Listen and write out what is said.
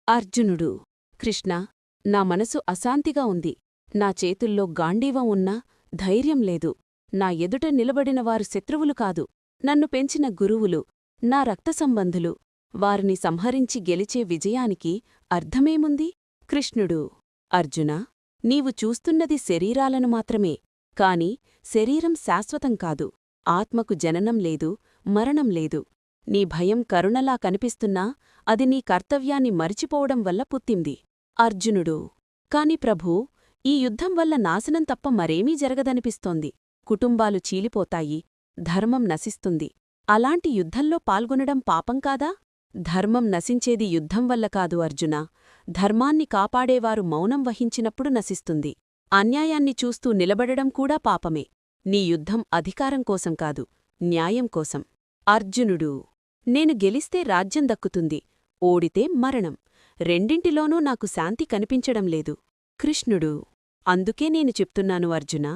అర్జునుడు. కృష్ణా, నా మనసు అశాంతిగా ఉంది. నా చేతుల్లో గాండీవం ఉన్నా ధైర్యం లేదు. నా ఎదుట నిలబడినవారు శత్రువులు కాదు, నన్ను పెంచిన గురువులు, నా రక్తసంబంధులు. వారిని సంహరించి గెలిచే విజయానికి అర్థమేముంది? కృష్ణుడు. అర్జునా, నీవు చూస్తున్నది శరీరాలను మాత్రమే. కాని శరీరం శాశ్వతం కాదు. ఆత్మకు జననం లేదు, మరణం లేదు. నీ భయం కరుణలా కనిపిస్తున్నా అది నీ కర్తవ్యాన్ని మరిచిపోవడం వల్ల పుట్టింది. అర్జునుడు. కాని ప్రభూ, ఈ యుద్ధం వల్ల నాశనం తప్ప మరేమీ జరగదనిపిస్తోంది. కుటుంబాలు చీలిపోతాయి, ధర్మం నశిస్తుంది. అలాంటి యుద్ధంలో పాల్గొనడం పాపం కాదా? ధర్మం నశించేది యుద్ధం వల్ల కాదు అర్జునా. ధర్మాన్ని కాపాడేవారు మౌనం వహించినప్పుడు నశిస్తుంది. అన్యాయాన్ని చూస్తూ నిలబడడం కూడా పాపమే. నీ యుద్ధం అధికారం కోసం కాదు, న్యాయం కోసం. అర్జునుడు. నేను గెలిస్తే రాజ్యం దక్కుతుంది, ఓడితే మరణం. రెండింటిలోనూ నాకు శాంతి కనిపించడం లేదు. కృష్ణుడు. అందుకే నేను చెప్తున్నాను అర్జునా,